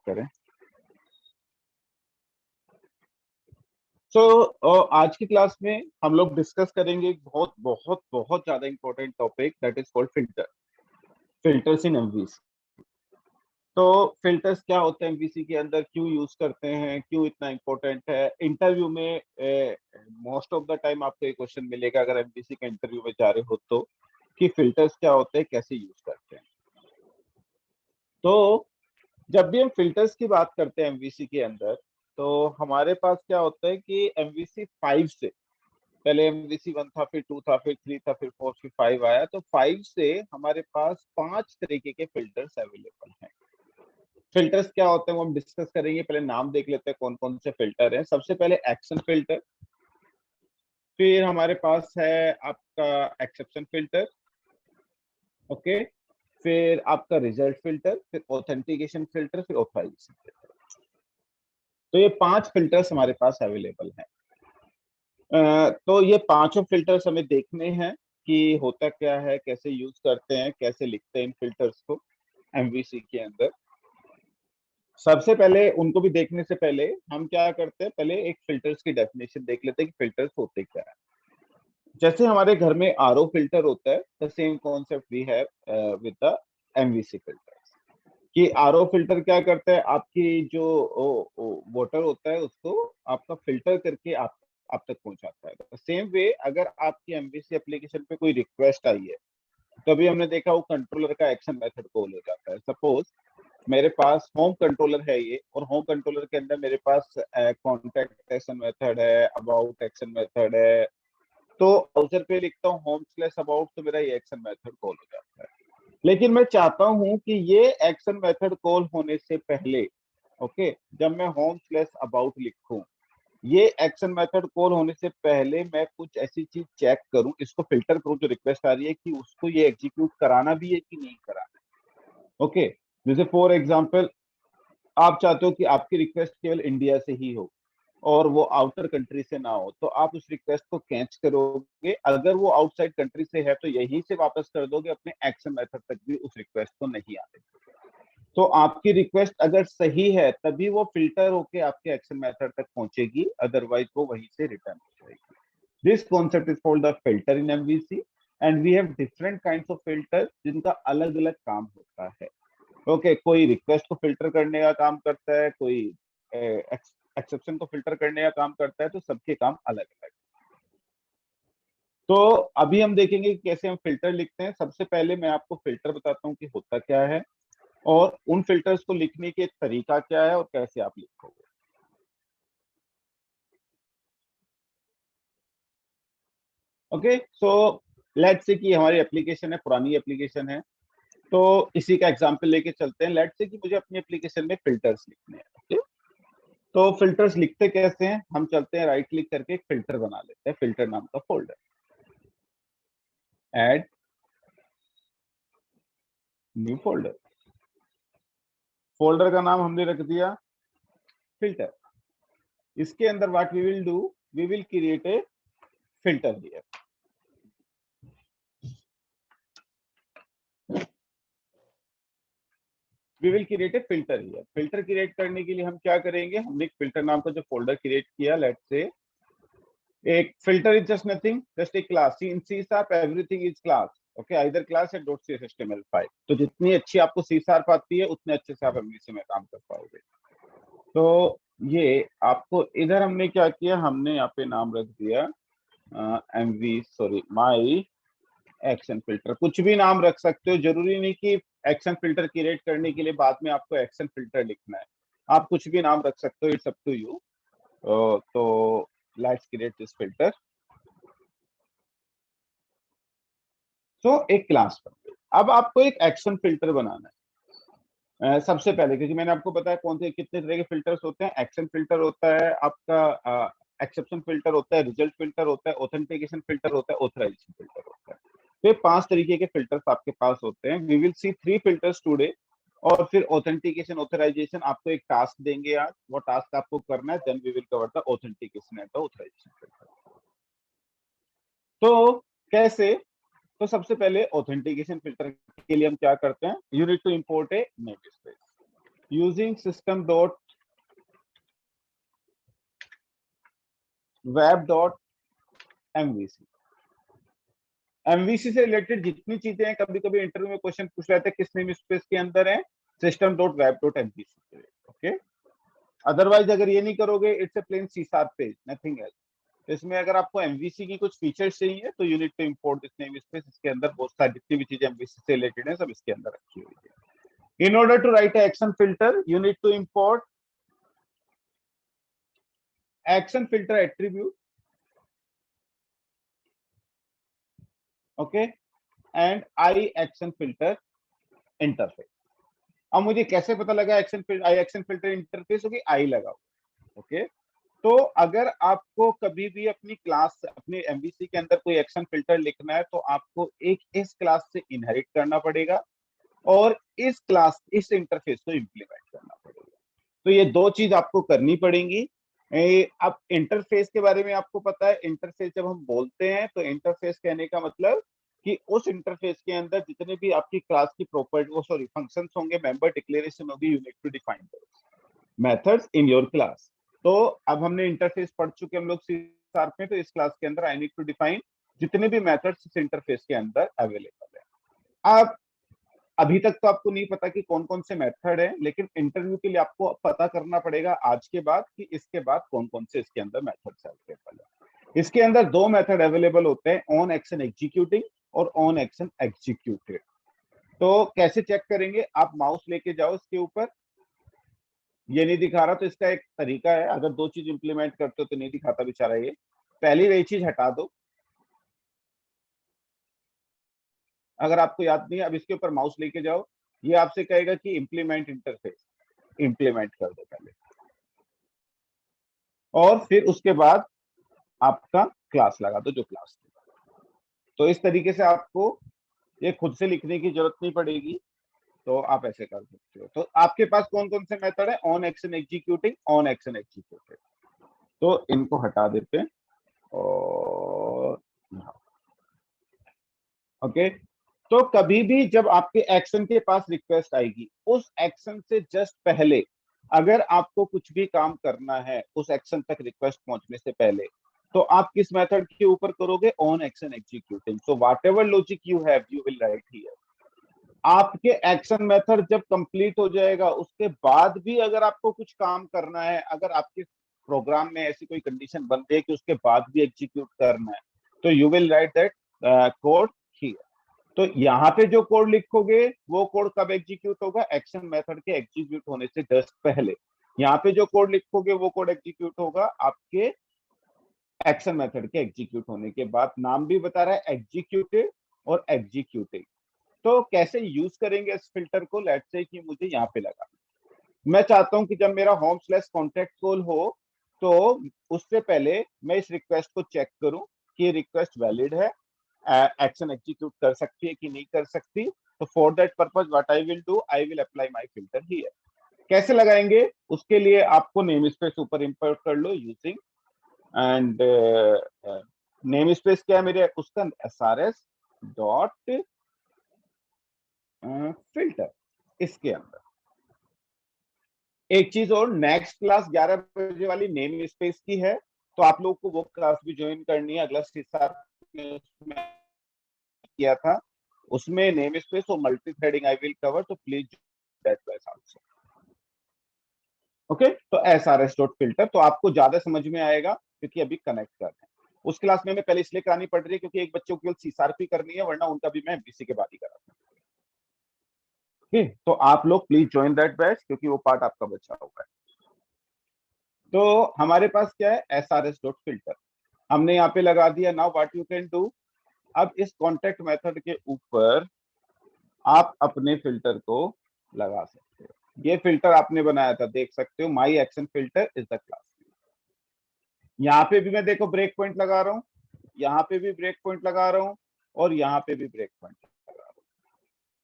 करें। आज की क्लास में हम लोग डिस्कस करेंगे एक बहुत बहुत बहुत ज्यादा important topic that is called filters in MVC. तो फिल्टर्स क्या होते हैं एमवीसी के अंदर, क्यों यूज करते हैं, क्यों इतना इंपॉर्टेंट है। इंटरव्यू में मोस्ट ऑफ द टाइम आपको एक क्वेश्चन मिलेगा अगर एमवीसी के इंटरव्यू में जा रहे हो तो, कि फिल्टर्स क्या होते हैं, कैसे यूज करते हैं। तो जब भी हम फिल्टर्स की बात करते हैं एमवीसी के अंदर, तो हमारे पास क्या होता है कि एमवीसी 5 से पहले एमवीसी 1 था, फिर 2 था, फिर 3 था, फिर 4, फिर 5 आया। तो 5 से हमारे पास 5 तरीके के फिल्टर्स अवेलेबल हैं। फिल्टर्स क्या होते हैं वो हम डिस्कस करेंगे। पहले नाम देख लेते हैं कौन कौन से फिल्टर हैं। सबसे पहले एक्शन फिल्टर, फिर हमारे पास है आपका एक्सेप्शन फिल्टर, ओके, फिर आपका रिजल्ट फिल्टर, फिर ऑथेंटिकेशन फिल्टर, फिर ऑथराइजेशन फिल्टर। तो ये 5 फिल्टर्स हमारे पास अवेलेबल हैं। तो ये पांचों फिल्टर्स हमें देखने हैं कि होता क्या है, कैसे यूज करते हैं, कैसे लिखते हैं इन फिल्टर्स को एमवीसी के अंदर। सबसे पहले उनको भी देखने से पहले हम क्या करते हैं, पहले एक फिल्टर्स की डेफिनेशन देख लेते हैं कि फिल्टर्स होते क्या है। जैसे हमारे घर में आरओ फिल्टर होता है, the same concept we have with the MVC filter. कि आरओ फिल्टर क्या करता है, आपकी जो वाटर होता है उसको आपका फिल्टर करके आप तक पहुंचाता है। सेम वे अगर आपकी एमवीसी एप्लीकेशन पे कोई रिक्वेस्ट आई है, तो अभी हमने देखा वो कंट्रोलर का एक्शन मेथड कॉल हो जाता है। सपोज मेरे पास होम कंट्रोलर है ये, और होम कंट्रोलर के अंदर मेरे पास कॉन्टेक्ट एक्शन मेथड है, अबाउट एक्शन मेथड है। तो ब्राउजर पे लिखता हूँ होम स्लैश अबाउट, तो मेरा ये एक्शन मेथड कॉल हो जाता है। लेकिन मैं चाहता हूं कि ये एक्शन मेथड कॉल होने से पहले, ओके, जब मैं होम स्लैश अबाउट लिखूं, ये एक्शन मेथड कॉल होने से पहले मैं कुछ ऐसी चीज चेक करूं, इसको फिल्टर करूं जो रिक्वेस्ट आ रही है, कि उसको ये एग्जीक्यूट कराना भी है कि नहीं कराना। ओके, जैसे फॉर एग्जांपल आप चाहते हो कि आपकी रिक्वेस्ट केवल इंडिया से ही हो और वो आउटर कंट्री से ना हो, तो आप उस रिक्वेस्ट को कैच करोगे। अगर वो आउटसाइड कंट्री से है तो यहीं से वापस कर दोगे, अपने एक्शन मेथड तक भी उस रिक्वेस्ट को नहीं आने। तो आपकी रिक्वेस्ट अगर सही है तभी वो फिल्टर होके आपके एक्शन मेथड तक पहुंचेगी, अदरवाइज वो वहीं से रिटर्न हो जाएगी। This concept is called the filter in MVC, and we have different kinds of filter जिनका अलग अलग काम होता है। ओके, कोई रिक्वेस्ट को फिल्टर करने का काम करता है, कोई एक्सेप्शन को फिल्टर करने का काम करता है, तो सबके काम अलग अलग। तो अभी हम देखेंगे कि कैसे हम फिल्टर लिखते हैं। सबसे पहले मैं आपको फिल्टर बताता हूँ कि होता क्या है, और उन फिल्टर्स को लिखने के तरीका क्या है, और कैसे आप लिखोगे। ओके, सो लेट्स से कि हमारी एप्लीकेशन है, पुरानी एप्लीकेशन है, तो इसी का एग्जांपल लेके चलते हैं। लेट्स से कि मुझे अपनी एप्लीकेशन में फिल्टर्स लिखने हैं। ओके, तो फिल्टर्स लिखते कैसे हैं, हम चलते हैं राइट क्लिक करके एक फिल्टर बना लेते हैं, फिल्टर नाम का folder, add new folder. Folder का नाम हमने रख दिया फिल्टर। इसके अंदर what we will do, we will create a filter here. We will create a filter here. Filter create करने के लिए हम क्या करेंगे, हमने एक फिल्टर नाम का जो फोल्डर क्रिएट किया, लेट्स से एक filter is just nothing, just a class. In C sharp everything is class, okay, either class या डॉट सी एचटीएमएल फाइल। तो जितनी अच्छी आपको सी शार्प आती है उतने अच्छे से आप एमवीसी में काम कर पाओगे। तो ये आपको इधर हमने क्या किया, हमने यहाँ पे नाम रख दिया माई एक्शन फिल्टर। कुछ भी नाम रख सकते हो, जरूरी नहीं कि एक्शन फिल्टर क्रिएट करने के लिए बाद में आपको एक्शन फिल्टर लिखना है। आप कुछ भी नाम रख सकते हो, इट्स अप टू यू। तो लेट्स क्रिएट दिस फिल्टर। तो एक क्लास बन गई। अब आपको एक एक्शन फिल्टर बनाना है। सबसे पहले, क्योंकि मैंने आपको बताया कौन से कितने तरह के फिल्टर्स होते हैं। एक्शन फिल्टर होता है आपका, एक्सेप्शन फिल्टर होता है, रिजल्ट फिल्टर होता है, ऑथेंटिकेशन फिल्टर होता है, ऑथराइजेशन फिल्टर होता है। तो ये 5 तरीके के फिल्टर्स आपके पास होते हैं। We will see 3 filters today. और फिर ऑथेंटिकेशन ऑथराइजेशन आपको एक टास्क देंगे आज, वो टास्क आपको करना है। Then we will cover the authentication and the authorisation filter. तो कैसे, तो सबसे पहले ऑथेंटिकेशन फिल्टर के लिए हम क्या करते हैं, you need to import a namespace. Using system dot web dot MVC. MVC से रिलेटेड जितनी चीजें हैं, कभी कभी इंटरव्यू में क्वेश्चन पूछ रहे थे किस नेम स्पेस के अंदर है, system dot web dot MVC. Okay, otherwise अगर ये नहीं करोगे it's a plain C sharp page, nothing else. तो इसमें अगर आपको एमवीसी की कुछ फीचर्स चाहिए तो you need to import this name space. इसके अंदर बहुत सारी जितनी भी चीजें एमवीसी से रिलेटेड है सब इसके अंदर रखी हुई है। In order to write action filter you need to import action filter attribute, okay, and I action filter interface. अब मुझे कैसे पता लगा आई एक्शन फिल्टर इंटरफेस होगी, आई लगाओ। ओके, तो अगर आपको कभी भी अपनी क्लास अपने एमवीसी के अंदर कोई एक्शन फिल्टर लिखना है तो आपको एक इस क्लास से इनहेरिट करना पड़ेगा और इस इंटरफेस को इंप्लीमेंट करना पड़ेगा। तो ये दो चीज आपको करनी पड़ेंगी। अब इंटरफेस के बारे में आपको पता है, इंटरफेस जब हम बोलते हैं तो इंटरफेस कहने का मतलब कि उस इंटरफेस के अंदर जितने भी आपकी क्लास की प्रॉपर्टी फंक्शंस होंगे, मेंबर डिक्लेरेशन होगी, you need to define methods in your class. तो अब हमने इंटरफेस पढ़ चुके हम लोग सी शार्प में, तो इस क्लास के अंदर आई नीड टू डिफाइन जितने भी मेथड्स इस इंटरफेस के अंदर अवेलेबल है। अब अभी तक तो आपको नहीं पता कि कौन कौन से मेथड है, लेकिन इंटरव्यू के लिए आपको पता करना पड़ेगा आज के बाद कि इसके बाद कौन कौन से इसके अंदर मेथड्स अवेलेबल है। इसके अंदर दो मेथड अवेलेबल होते हैं, ऑन एक्शन एग्जीक्यूटिंग और ऑन एक्शन एग्जीक्यूटेड। तो कैसे चेक करेंगे, आप माउस लेके जाओ इसके ऊपर, ये नहीं दिखा रहा तो इसका एक तरीका है, अगर दो चीज इंप्लीमेंट करते हो तो नहीं दिखाता बेचारा ये। पहली वही चीज हटा दो, अगर आपको याद नहीं है अब इसके ऊपर माउस लेके जाओ, ये आपसे कहेगा कि इंप्लीमेंट इंटरफेस, इंप्लीमेंट कर दो पहले, और फिर उसके बाद आपका क्लास लगा दो जो क्लास थी। तो इस तरीके से आपको ये खुद से लिखने की जरूरत नहीं पड़ेगी, तो आप ऐसे कर सकते हो। तो आपके पास कौन कौन से मेथड है, on action executing, on action executed. तो इनको हटा देते हैं और ओके। तो कभी भी जब आपके एक्शन के पास रिक्वेस्ट आएगी, उस एक्शन से जस्ट पहले अगर आपको कुछ भी काम करना है उस एक्शन तक रिक्वेस्ट पहुंचने से पहले, तो आप किस मेथड के ऊपर करोगे, on action executing. So what ever logic you have you will write here. आपके एक्शन मेथड जब कंप्लीट हो जाएगा उसके बाद भी अगर आपको कुछ काम करना है, अगर आपके प्रोग्राम में ऐसी कोई कंडीशन बनती है कि उसके बाद भी एग्जीक्यूट करना है, तो you will right that code here. तो यहाँ पे जो कोड लिखोगे वो कोड कब एग्जीक्यूट होगा, एक्शन मेथड के एग्जीक्यूट होने से जस्ट पहले। यहाँ पे जो कोड लिखोगे वो कोड एग्जीक्यूट होगा आपके एक्शन मेथड के एग्जीक्यूट होने के बाद। नाम भी बता रहा है एग्जीक्यूटिव और एग्जीक्यूटिंग। तो कैसे यूज करेंगे इस फिल्टर को, लेट्स से कि मुझे यहाँ पे लगा, मैं चाहता हूं कि जब मेरा होम स्लैश कॉन्टेक्ट कॉल हो तो उससे पहले मैं इस रिक्वेस्ट को चेक करूं कि रिक्वेस्ट वैलिड है, एक्शन एग्जीक्यूट कर सकती है कि नहीं कर सकती। तो for that purpose what I will do, I will apply my filter here. कैसे लगाएंगे, उसके लिए आपको नेम स्पेस ऊपर इंपोर्ट कर लो यूजिंग एंड नेम स्पेस क्या है मेरे, उसका SRS डॉट फिल्टर। इसके अंदर एक चीज और, नेक्स्ट क्लास 11 बजे वाली नेम स्पेस की है, तो आप लोग को वो क्लास भी ज्वाइन करनी है। अगला हिस्सा किया था उसमें नेम स्पेस और multi threading I will cover, तो please that class also. Okay, तो SRS डॉट फिल्टर तो आपको ज्यादा समझ में आएगा क्योंकि अभी कनेक्ट कर रहे हैं। उस क्लास में पहले इसलिए करानी पड़ रही है क्योंकि एक बच्चों की सी शार्प करनी है, वरना उनका भी मैं MVC के बाद ही कराता हूँ। तो आप लोग प्लीज ज्वाइन दैट बैच क्योंकि वो पार्ट आपका बचा हुआ है। तो हमारे पास क्या है, SRS डॉट फिल्टर हमने यहाँ पे लगा दिया। Now what you can do, अब इस कॉन्टेक्ट मेथड के ऊपर आप अपने फिल्टर को लगा सकते हो। ये फिल्टर आपने बनाया था, देख सकते हो, my action filter is the class. यहाँ पे भी मैं देखो ब्रेक पॉइंट लगा रहा हूँ, यहाँ पे भी ब्रेक पॉइंट लगा रहा हूँ, और यहाँ पे भी ब्रेक पॉइंट लगा रहा हूँ।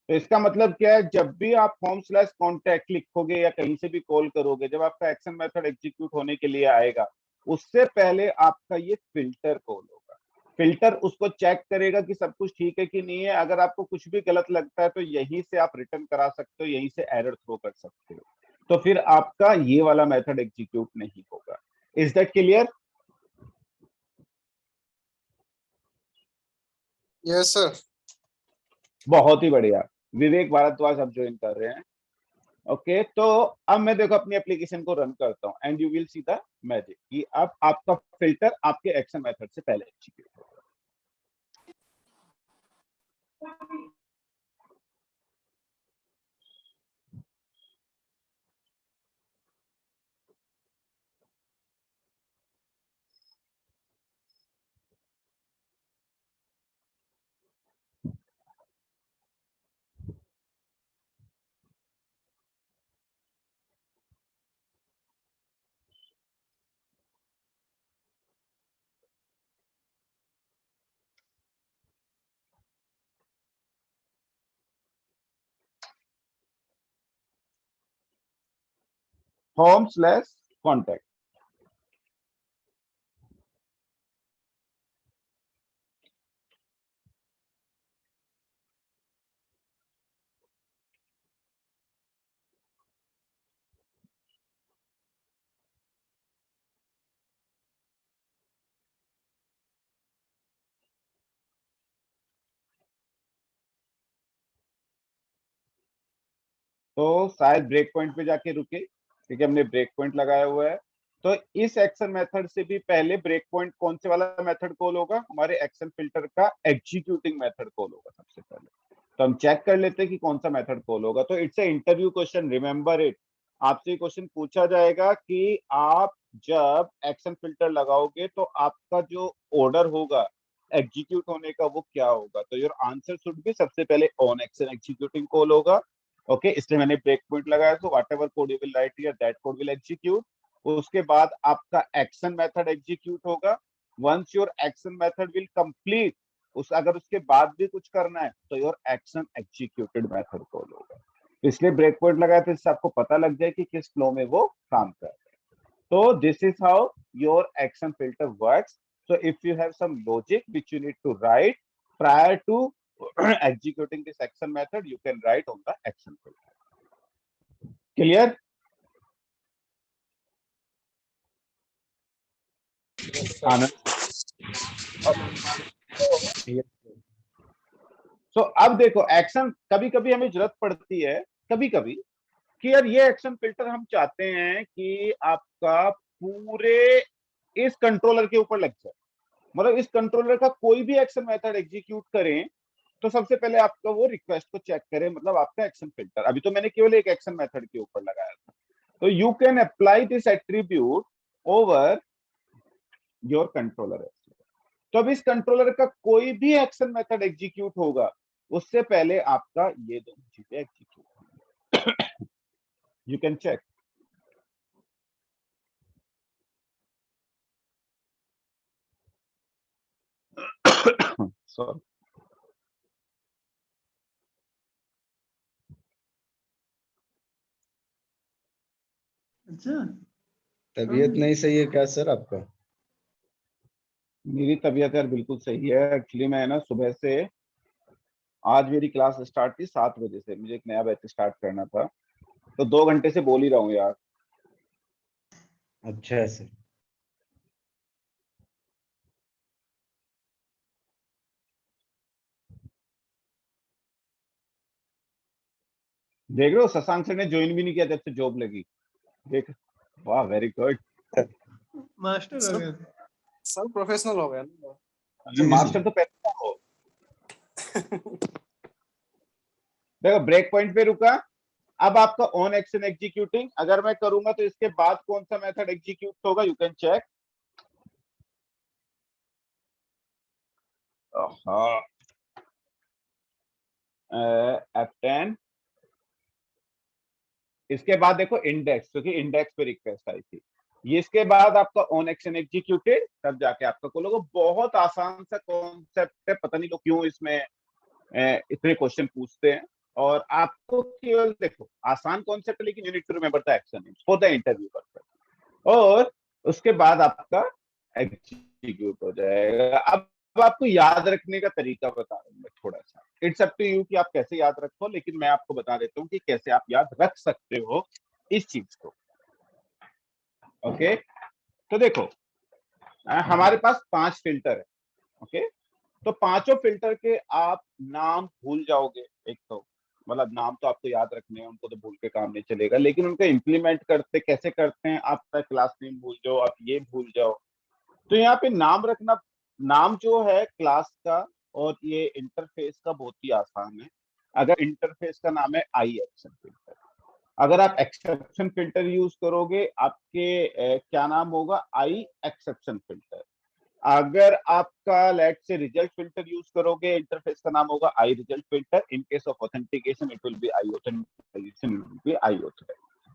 तो इसका मतलब क्या है, जब भी आप होम स्लैश कॉन्टैक्ट लिखोगे या कहीं से भी कॉल करोगे, जब आपका एक्शन मेथड एग्जीक्यूट होने के लिए आएगा उससे पहले आपका ये फिल्टर कॉल होगा। फिल्टर उसको चेक करेगा कि सब कुछ ठीक है कि नहीं है। अगर आपको कुछ भी गलत लगता है तो यहीं से आप रिटर्न करा सकते हो, यहीं से एरर थ्रो कर सकते हो। तो फिर आपका ये वाला मेथड एग्जीक्यूट नहीं होगा। Is that clear? Yes sir. बहुत ही बढ़िया। विवेक भारद्वाज अब ज्वाइन कर रहे हैं। ओके, तो अब मैं देखो अपनी एप्लीकेशन को रन करता हूँ and you will see the magic कि अब आपका फिल्टर आपके एक्शन मेथड से पहले एग्जीक्यूट होगा। home/contact। तो शायद ब्रेक पॉइंट पे जाके रुके, क्योंकि हमने ब्रेक पॉइंट लगाया हुआ है। तो इस एक्शन मेथड से भी पहले ब्रेक पॉइंट कौन से वाला मेथड कॉल होगा? हमारे एक्शन फिल्टर का एग्जीक्यूटिंग मेथड कॉल होगा सबसे पहले। तो हम चेक कर लेते हैं कि कौन सा मेथड कॉल होगा। तो it's a interview question, remember it. आपसे क्वेश्चन पूछा जाएगा कि आप जब एक्शन फिल्टर लगाओगे तो आपका जो ऑर्डर होगा एग्जीक्यूट होने का वो क्या होगा? तो योर आंसर शुड बी सबसे पहले ऑन एक्शन एग्जीक्यूटिंग कॉल होगा। ओके, इसलिए मैंने ब्रेक पॉइंट लगाया। तो whatever code you will write here that code will execute. उसके बाद आपका एक्शन मेथड एग्जीक्यूट होगा। Once your action method will complete, अगर उसके बाद भी कुछ करना है तो your action executed method call होगा। इसलिए ब्रेक पॉइंट लगाया तो इससे आपको पता लग जाए कि किस फ्लो में वो काम कर रहा है। तो this is how your action filter works. So if you have some logic which you need to write prior to executing this action method, you can write on the action filter. Clear? आनंद। तो अब देखो action, कभी कभी हमें जरूरत पड़ती है कभी कभी कि यार ये एक्शन फिल्टर हम चाहते हैं कि आपका पूरे इस कंट्रोलर के ऊपर लग जाए। मतलब इस कंट्रोलर का कोई भी एक्शन मेथड एग्जीक्यूट करें तो सबसे पहले आपका वो रिक्वेस्ट को चेक करें, मतलब आपका एक्शन फिल्टर। अभी तो मैंने केवल एक एक्शन मेथड के ऊपर लगाया था। तो you can apply this attribute over your controller. तो अब इस कंट्रोलर का कोई भी एक्शन मेथड एग्जीक्यूट होगा उससे पहले आपका ये दोनों चीजें execute. You can check. Sorry. अच्छा, तबीयत नहीं सही है क्या सर आपका? मेरी तबीयत यार बिल्कुल सही है। एक्चुअली मैं ना सुबह से, आज मेरी क्लास स्टार्ट थी 7 बजे से, मुझे एक नया बैच स्टार्ट करना था, तो 2 घंटे से बोल ही रहा हूँ यार। अच्छा है सर। देख रहे हो शशांक सर ने ज्वाइन भी नहीं किया जब से जॉब लगी। देख, वाह वेरी गुड। मास्टर हो गया। सब प्रोफेशनल हो गया ना। मास्टर तो पहले हो। देखो ब्रेक पॉइंट पे रुका। अब आपका ऑन एक्शन एग्जीक्यूटिंग अगर मैं करूंगा तो इसके बाद कौन सा मेथड एग्जीक्यूट होगा? You can check. F10। इसके बाद देखो इंडेक्स, क्योंकि इंडेक्स पे रिक्वेस्ट आई थी। ये इसके बाद आपका ऑन एक्शन एग्जीक्यूटेड, तब जाके आपका खोलोगे। बहुत आसान सा कॉन्सेप्ट है, पता नहीं लोग क्यों इसमें इतने क्वेश्चन पूछते हैं। और आपको केवल देखो आसान कॉन्सेप्ट है, लेकिन you need to remember the action for the interview purpose. और उसके बाद आपका एग्जीक्यूट हो जाएगा। अब आपको याद रखने का तरीका बता रहा हूँ मैं थोड़ा सा। इट्स अप टू यू कि आप कैसे याद रखो, लेकिन मैं आपको बता देता हूँ कि कैसे आप याद रख सकते हो इस चीज को। ओके, तो देखो हमारे पास 5 फिल्टर है। ओके, तो पांचों फिल्टर के आप नाम भूल जाओगे। एक तो मतलब नाम तो आपको याद रखने हैं, उनको तो भूल के काम नहीं चलेगा, लेकिन उनको इम्प्लीमेंट करते कैसे करते हैं, आपका क्लास नेम भूल जाओ, आप ये भूल जाओ। तो यहाँ पे नाम रखना, नाम जो है क्लास का और ये इंटरफेस का बहुत ही आसान है। अगर इंटरफेस का नाम है आई एक्शन फिल्टर, अगर आप एक्सेप्शन फिल्टर यूज करोगे आपके क्या नाम होगा, आई एक्सेप्शन फिल्टर। अगर आपका let's say result filter use करोगे, इंटरफेस का नाम होगा I result filter. In case of authentication it will be I authentication, it will be I authorization.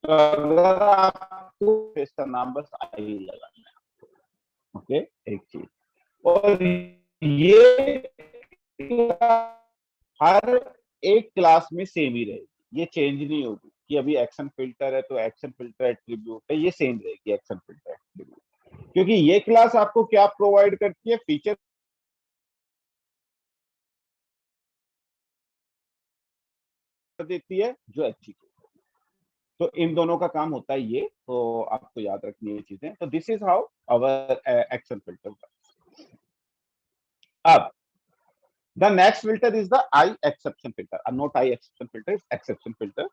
तो अगर आपको फेस का नाम बस आई लगाना है, ओके, एक चीज। और ये हर एक क्लास में सेम ही रहेगी, ये चेंज नहीं होगी कि अभी एक्शन फिल्टर है तो एक्शन फिल्टर एट्रीब्यूट है, ये सेम रहेगी एक्शन फिल्टर एट्रीब्यूट। क्योंकि ये क्लास आपको क्या प्रोवाइड करती है, फीचर देती है जो एग्जीक्यूट। तो इन दोनों का काम होता है ये, तो आपको याद रखनी है ये चीजें। तो this is how our action filter works. अब the next filter is the I exception filter, not I exception filter, is exception filter.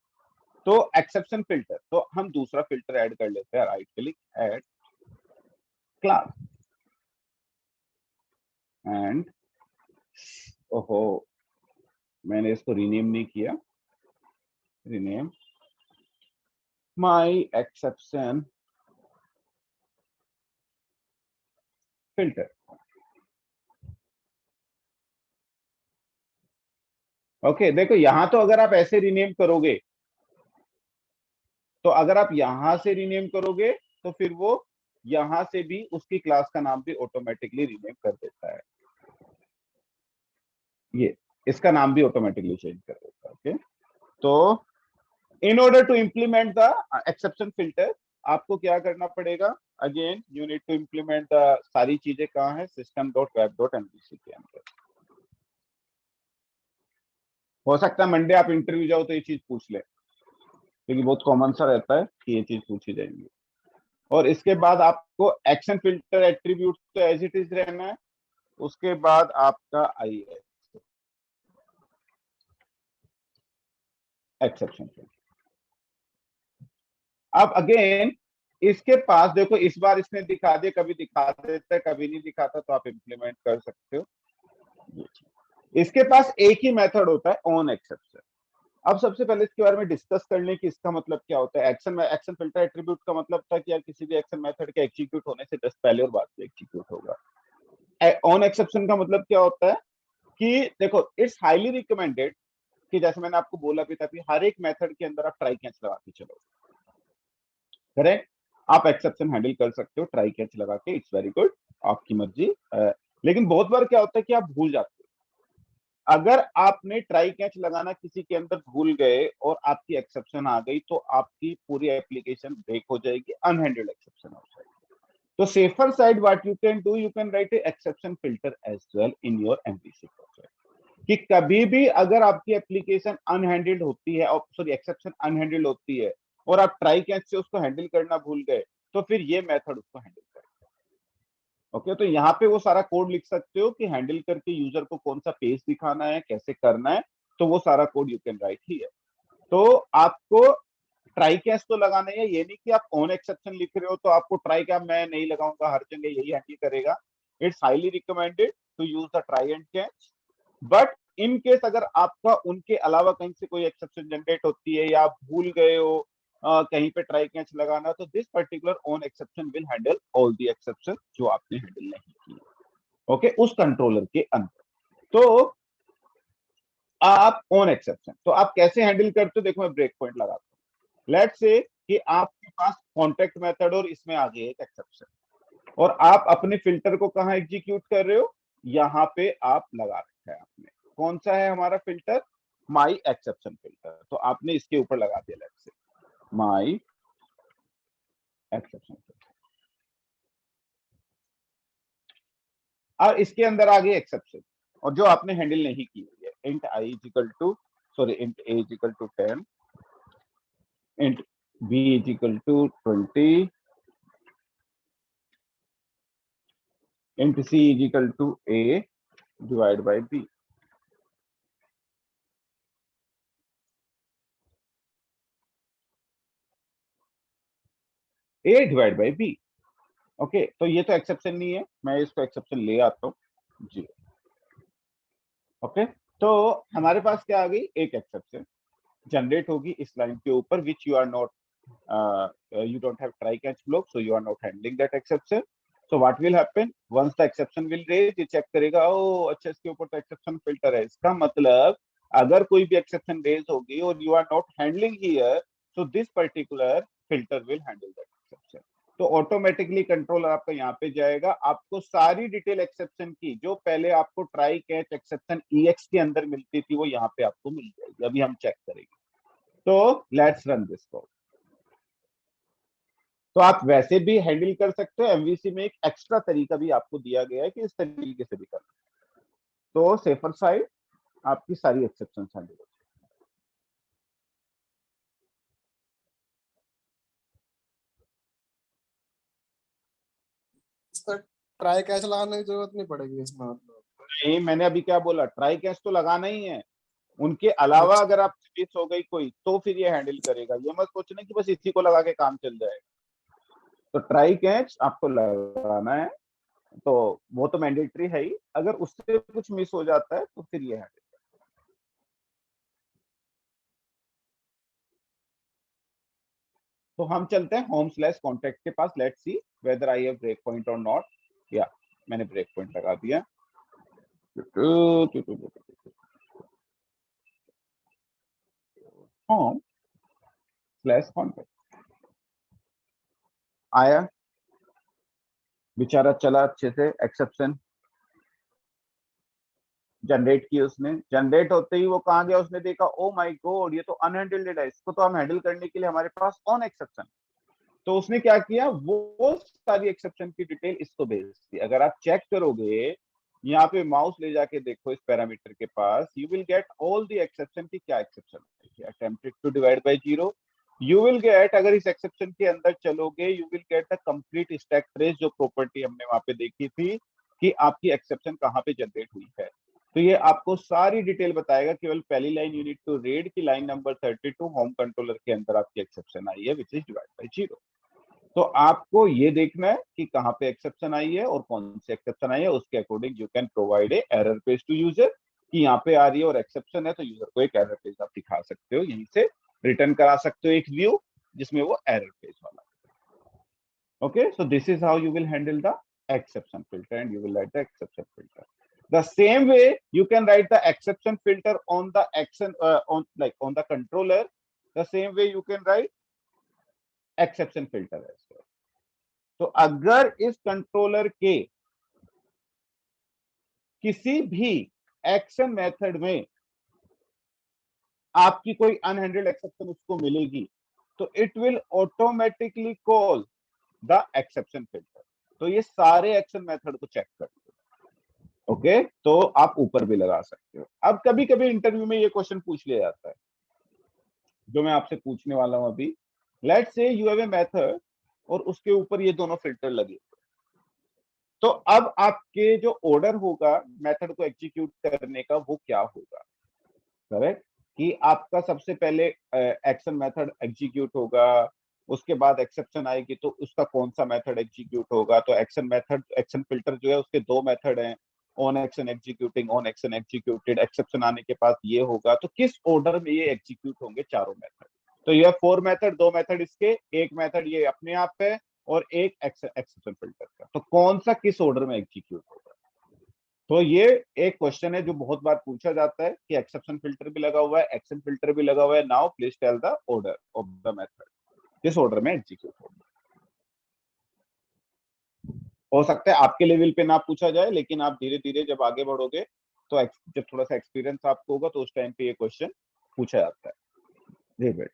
तो एक्सेप्शन फिल्टर, तो हम दूसरा फिल्टर ऐड कर लेते हैं, right click, add class and, ओहो मैंने इसको रीनेम नहीं किया, rename my exception filter. Okay, देखो यहां तो अगर आप ऐसे रीनेम करोगे, तो अगर आप यहां से रीनेम करोगे तो फिर वो यहां से भी उसकी क्लास का नाम भी ऑटोमेटिकली रीनेम कर देता है, ये इसका नाम भी ऑटोमेटिकली चेंज कर देता है। ओके, तो in order to implement the exception filter, आपको क्या करना पड़ेगा, again you need to implement the सारी चीजें कहाँ है, system.web.mvc के अंदर। हो सकता है मंडे आप इंटरव्यू जाओ तो ये चीज पूछ ले, क्योंकि बहुत कॉमन सा रहता है कि ये चीज पूछी जाएंगी। और इसके बाद आपको एक्शन फिल्टर एट्रीब्यूट तो एज इट इज रहना है, उसके बाद आपका आई एक्सेप्शन फिल्टर। अब अगेन इसके पास देखो, इस बार इसने दिखा दिया, कभी दिखा देता है कभी नहीं दिखाता, तो आप इम्प्लीमेंट कर सकते हो। इसके पास एक ही मेथड होता है, ऑन एक्सेप्शन। अब सबसे पहले इसके बारे में डिस्कस कर लें कि इसका मतलब क्या होता है। एक्शन फिल्टर एट्रीब्यूट का मतलब था कि यार किसी भी एक्शन मेथड के एग्जीक्यूट होने से जस्ट पहले और बाद में एग्जीक्यूट होगा। ऑन एक्सेप्शन का मतलब क्या होता है कि देखो इट्स हाईली रिकमेंडेड कि जैसे मैंने आपको बोला भी था कि हर एक मेथड के अंदर आप ट्राई कैच लगा के चलो, करेक्ट। आप एक्सेप्शन हैंडल कर सकते हो ट्राई कैच लगा के, इट्स वेरी गुड, आपकी मर्जी। लेकिन बहुत बार क्या होता है कि आप भूल जाते हो। अगर आपने ट्राई कैच लगाना किसी के अंदर भूल गए और आपकी एक्सेप्शन आ गई, तो आपकी पूरी एप्लीकेशन ब्रेक हो जाएगी, अनहैंडल्ड एक्सेप्शन हो जाएगी। तो safer side what you can do, you can write a exception filter as well in your MVC project, कि कभी भी अगर आपकी एप्लीकेशन अनहैंडल्ड होती है, और सॉरी एक्सेप्शन अनहैंडल्ड होती है और आप ट्राई कैच से उसको हैंडल करना भूल गए, तो फिर ये मेथड उसको हैंडल करेगा। ओके, तो यहाँ पे वो सारा कोड लिख सकते हो कि हैंडल करके यूजर को कौन सा पेज दिखाना है, कैसे करना है, तो वो सारा code you can right here. तो आपको ट्राई कैच तो लगाना है, ये नहीं कि आप ऑन एक्सेप्शन लिख रहे हो तो आपको ट्राई कैच मैं नहीं लगाऊंगा, हर जगह यही हैंडल करेगा। It's highly recommended to use the try and catch, but in case अगर आपका उनके अलावा कहीं से कोई एक्सेप्शन जनरेट होती है या आप भूल गए हो कहीं पे ट्राई कैच लगाना, तो this particular on exception will handle all the exception जो आपने हैंडल नहीं की। ओके, उस कंट्रोलर के अंदर। तो आप ऑन एक्सेप्शन तो आप कैसे हैंडल करते हो, देखो मैं ब्रेक पॉइंट लगाता हूँ। लेट्स से कि आपके पास कॉन्टेक्ट मेथड और इसमें आ गई एक एक्सेप्शन, और आप अपने फिल्टर को कहां एग्जीक्यूट कर रहे हो, यहां पे आप लगा रखा है आपने। कौन सा है हमारा फिल्टर, माई एक्सेप्शन फिल्टर, तो आपने इसके ऊपर लगा दिया let's say my exception filter. और इसके अंदर आ गई एक्सेप्शन, और जो आपने हैंडल नहीं की हुई है, int I is equal to, sorry int a is equal to 10, int b is equal to 20, int c is equal to a divided by b. a divide by b. Okay, तो ये तो exception नहीं है, मैं इसको exception ले आता हूँ जी. ओके, तो हमारे पास क्या आ गई, एक एक्सेप्शन जनरेट होगी इस लाइन के ऊपर, which you are not, you don't have try catch block, so you are not handling that exception. So what will happen once the exception will raise, ये चेक करेगा, ओ अच्छा इसके ऊपर तो एक्सेप्शन फिल्टर है, इसका मतलब अगर कोई भी एक्सेप्शन रेज होगी और you are not handling here, so this particular filter will handle that exception. तो ऑटोमेटिकली कंट्रोलर आपका यहाँ पे जाएगा, आपको सारी डिटेल एक्सेप्शन की जो पहले आपको ट्राई कैच एक्सेप्शन EX के अंदर मिलती थी वो यहाँ पे आपको मिल जाएगी. अभी हम चेक करेंगे. तो लेट्स रन दिस कोड. तो आप वैसे भी हैंडल कर सकते हो, एमवीसी में एक एक्स्ट्रा तरीका भी आपको दिया गया है कि इस तरीके से भी करना. तो सेफर साइड आपकी सारी एक्सेप्शन हैंडल हो. इसका ट्राई कैच लगाने की जरूरत नहीं पड़ेगी इसमें, मतलब नहीं, मैंने अभी क्या बोला, ट्राई कैच तो लगाना ही है, उनके अलावा अगर आप मिस हो गई कोई तो फिर ये हैंडल करेगा. ये मत सोचना कि बस इसी को लगा के काम चल जाएगा. तो ट्राई कैच आपको लगाना है, तो वो तो मैंडेटरी है ही. अगर उससे कुछ मिस हो जाता है तो फिर ये हैंडल. तो हम चलते हैं होम स्लैश कॉन्टेक्ट के पास. Let's see whether I have break point और नॉट. या मैंने ब्रेक पॉइंट लगा दिया. होम स्लैश कॉन्टेक्ट आया, बेचारा चला अच्छे से, एक्सेप्शन जनरेट की उसने. जनरेट होते ही वो कहाँ गया, उसने देखा ओ माय गॉड ये तो अनहैंडल्ड है, इसको तो हम हैंडल करने के लिए हमारे पास ऑन एक्सेप्शन. तो उसने क्या किया, वो सारी एक्सेप्शन की डिटेल इसको भेज दी. अगर आप चेक करोगे यहाँ पे माउस ले जाके देखो इस पैरामीटर के पास, you will get all the exception की क्या एक्सेप्शन है. Attempted to divide by 0, you will get, अगर इस एक्सेप्शन के अंदर चलोगे you will get the complete stack trace, जो प्रॉपर्टी हमने वहां पे देखी थी कि आपकी एक्सेप्शन कहाँ पे जनरेट हुई है. तो ये आपको सारी डिटेल बताएगा. केवल पहली लाइन यूनिट टू रीड की लाइन नंबर 32 होम कंट्रोलर के अंदर आपकी एक्सेप्शन आई है विच इज डिवाइड बाय 0. तो आपको ये देखना है कि कहाँ पे एक्सेप्शन आई है और कौन सी एक्सेप्शन आई है, उसके according you can provide a error page to user कि यहाँ पे आ रही है और एक्सेप्शन है, तो यूजर को एक एरर पेज आप दिखा सकते हो, यहीं से रिटर्न करा सकते हो एक व्यू जिसमें वो एरर पेज वाला. Okay, so this is how you will handle the exception filter and you will write the exception filter. The same way you can write the exception filter on the action on the controller. The same way you can write exception filter as well. तो अगर इस controller के किसी भी action method में आपकी कोई अनहैंडल्ड exception उसको मिलेगी, तो it will automatically call the exception filter. तो ये सारे एक्शन मेथड को चेक करते हैं. ओके, तो आप ऊपर भी लगा सकते हो. अब कभी कभी इंटरव्यू में ये क्वेश्चन पूछ लिया जाता है जो मैं आपसे पूछने वाला हूं अभी. Let's say you have a method और उसके ऊपर ये दोनों फिल्टर लगे, तो अब आपके जो ऑर्डर होगा मेथड को एग्जीक्यूट करने का वो क्या होगा. करेक्ट, कि आपका सबसे पहले एक्शन मेथड एग्जीक्यूट होगा, उसके बाद एक्सेप्शन आएगी तो उसका कौन सा मेथड एग्जीक्यूट होगा. तो एक्शन मेथड, एक्शन फिल्टर जो है उसके दो मेथड हैं, on action executing, on action executed. Exception आने के पास ये होगा. तो किस ऑर्डर में ये एग्जीक्यूट होंगे चारों मेथड. तो ये 4 मेथड, 2 मेथड इसके, एक मेथड ये अपने आप है और एक एक्सेप्शन फिल्टर का. तो कौन सा किस ऑर्डर में एग्जीक्यूट होगा. तो ये एक क्वेश्चन है जो बहुत बार पूछा जाता है कि एक्सेप्शन फिल्टर भी लगा हुआ है, एक्शन फिल्टर भी लगा हुआ है. Now please tell the order of the method, किस ऑर्डर में एग्जीक्यूट होगा. हो सकता है आपके लेवल पे ना पूछा जाए, लेकिन आप धीरे धीरे जब आगे बढ़ोगे तो जब थोड़ा सा एक्सपीरियंस आपको होगा तो उस टाइम पे ये क्वेश्चन पूछा जाता है. जी बेट.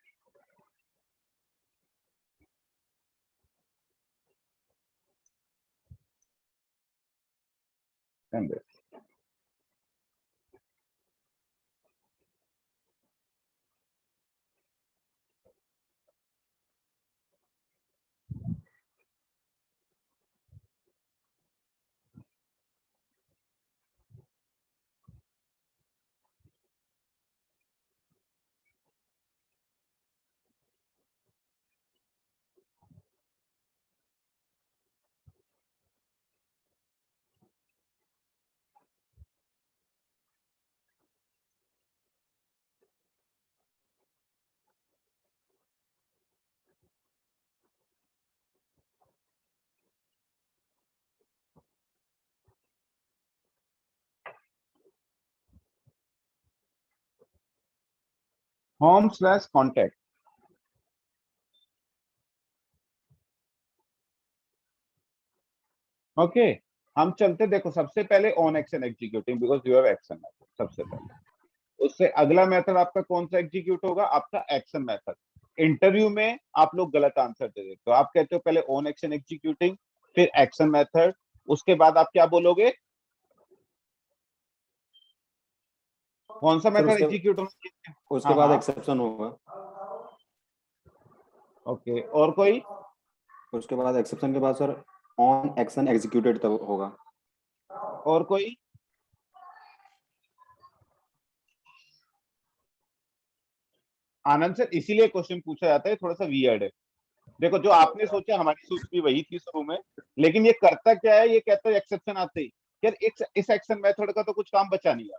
home/contact। ओके, हम चलते, देखो सबसे पहले on action executing because you have action method सबसे पहले। उससे अगला मेथड आपका कौन सा एग्जीक्यूट होगा, आपका एक्शन मेथड। इंटरव्यू में आप लोग गलत आंसर दे देते हो, आप कहते हो पहले ऑन एक्शन एग्जीक्यूटिंग फिर एक्शन मेथड, उसके बाद आप क्या बोलोगे, कौन सा सर मेथड एग्जीक्यूट होगा। उसके हाँ बाद हाँ, एक्सेप्शन होगा। ओके, और कोई। उसके बाद एक्सेप्शन के बाद सर ऑन एक्शन एग्जीक्यूटेड तब होगा। और कोई। आनंद सर, इसीलिए क्वेश्चन पूछा जाता है, थोड़ा सा वियर्ड है। देखो जो आपने सोचा हमारी सोच भी वही थी शुरू में, लेकिन ये करता क्या है, ये कहता है एक्सेप्शन आते ही यार इस एक्शन मेथड का तो कुछ काम बचा नहीं है।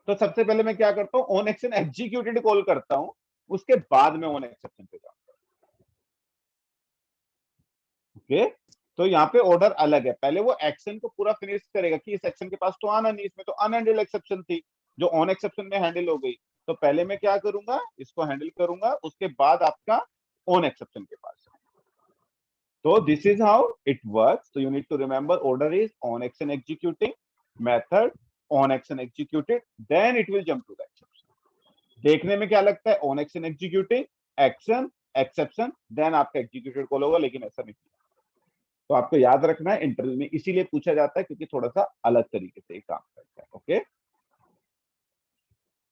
तो सबसे पहले मैं क्या करता हूँ, ऑन एक्शन एग्जीक्यूटेड कॉल करता हूँ, उसके बाद में ऑन एक्सेप्शन पे जाऊंगा। ओके, तो यहाँ पे ऑर्डर अलग है, पहले वो एक्शन को पूरा फिनिश करेगा कि इस एक्शन के पास तो आना नहीं, इसमें तो अनहैंडल एक्सेप्शन थी जो ऑन एक्सेप्शन में हैंडल हो गई। तो पहले मैं क्या करूंगा, इसको हैंडल करूंगा, उसके बाद आपका ऑन एक्सेप्शन के पास। So this is how it works. So you need to remember order is on action executing, method on action executed, then it will jump to the exception. देखने में क्या लगता है, on action executing, action, exception, then आपका executed call होगा, लेकिन ऐसा नहीं। तो आपको याद रखना है, इंटरव्यू में इसीलिए पूछा जाता है क्योंकि थोड़ा सा अलग तरीके से काम करता है। ओके,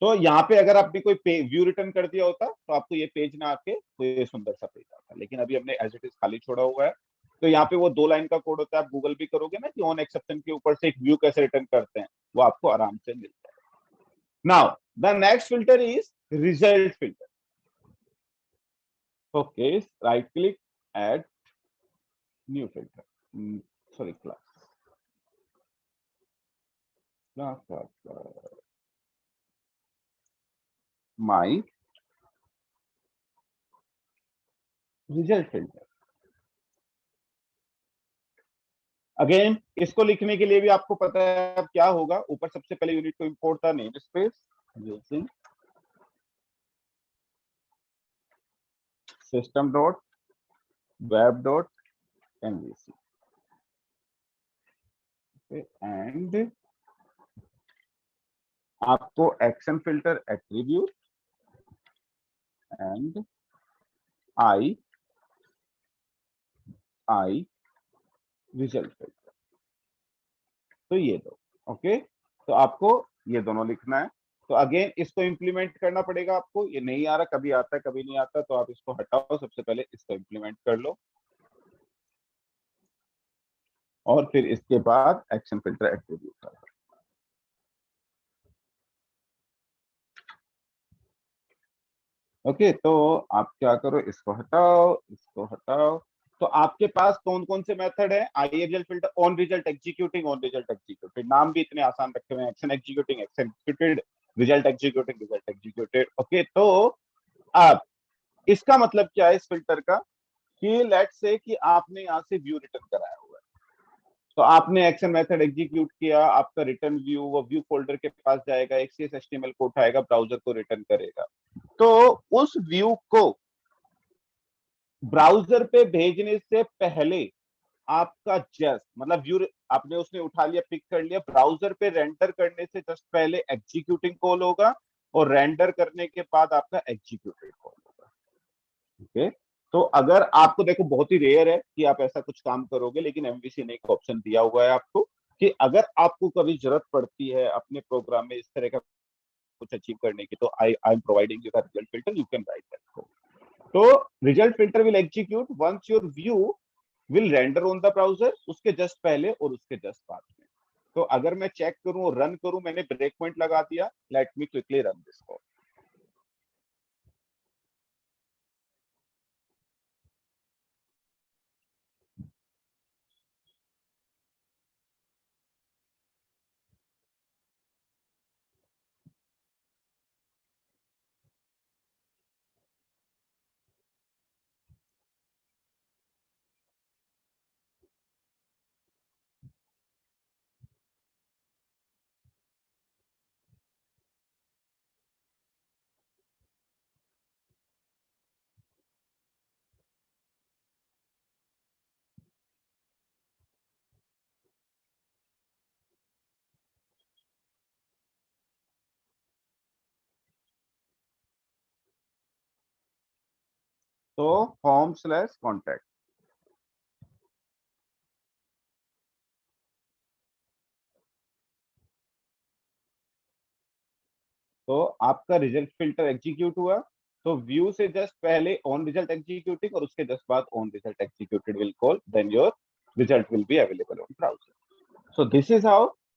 तो यहाँ पे अगर आपने कोई व्यू रिटर्न कर दिया होता तो आपको ये पेज ना आके तो ये सुंदर सा पेज आता, लेकिन अभी हमने एज इट इज खाली छोड़ा हुआ है। तो यहाँ पे वो 2 लाइन का कोड होता है, आप गूगल भी करोगे ना कि ऑन एक्सेप्शन के ऊपर से एक व्यू कैसे रिटर्न करते हैं, वो आपको आराम से मिलता है। Now the next filter is result filter. Okay, right click, add new filter, sorry class my result filter. Again इसको लिखने के लिए भी आपको पता है अब क्या होगा, ऊपर सबसे पहले you need to import the name space using system dot web dot mvc, and आपको action filter attribute and I result filter, तो ये दो। ओके, तो आपको ये दोनों लिखना है। तो अगेन इसको इंप्लीमेंट करना पड़ेगा आपको, ये नहीं आ रहा, कभी आता है कभी नहीं आता, तो आप इसको हटाओ, सबसे पहले इसको इंप्लीमेंट कर लो और फिर इसके बाद एक्शन फिल्टर एट्रीब्यूट कर लो। ओके, तो आप क्या करो, इसको हटाओ, इसको हटाओ। तो आपके पास कौन कौन से मेथड है, I result filter, on result executing, on result executed, नाम भी इतने आसान रखे हुए हैं, action executing, action executed, result executing, result executed. Okay, तो अब इसका मतलब क्या है इस फिल्टर का, कि लेट्स से कि आपने यहाँ से व्यू रिटर्न कराया हुआ है, तो आपने एक्शन मेथड एग्जीक्यूट किया, आपका रिटर्न व्यू वो व्यू फोल्डर के पास जाएगा, एक HTML को उठाएगा, ब्राउजर को रिटर्न करेगा। तो उस व्यू को ब्राउजर पे भेजने से पहले आपका जस्ट मतलब व्यू आपने उसने उठा लिया, पिक कर लिया, ब्राउजर पे रेंडर करने से जस्ट पहले एग्जीक्यूटिंग कॉल होगा और रेंडर करने के बाद आपका एग्जीक्यूटेड कॉल होगा। ओके, तो अगर आपको देखो बहुत ही रेयर है कि आप ऐसा कुछ काम करोगे, लेकिन एमवीसी ने एक ऑप्शन दिया हुआ है आपको कि अगर आपको कभी जरूरत पड़ती है अपने प्रोग्राम में इस तरह का कुछ अचीव करने की, तो I am providing you the result filter, you can write that code. तो result filter will execute once your view will render on the browser, उसके जस्ट पहले और उसके जस्ट बाद में। तो अगर मैं चेक करूं और रन करूं, मैंने ब्रेक पॉइंट लगा दिया, let me quickly run this code. तो home/contact, तो आपका रिजल्ट फिल्टर एग्जीक्यूट हुआ, तो व्यू से जस्ट पहले ऑन रिजल्ट एग्जीक्यूटिंग और उसके जस्ट बाद on result executed will call, then your result will be available on browser. So this is how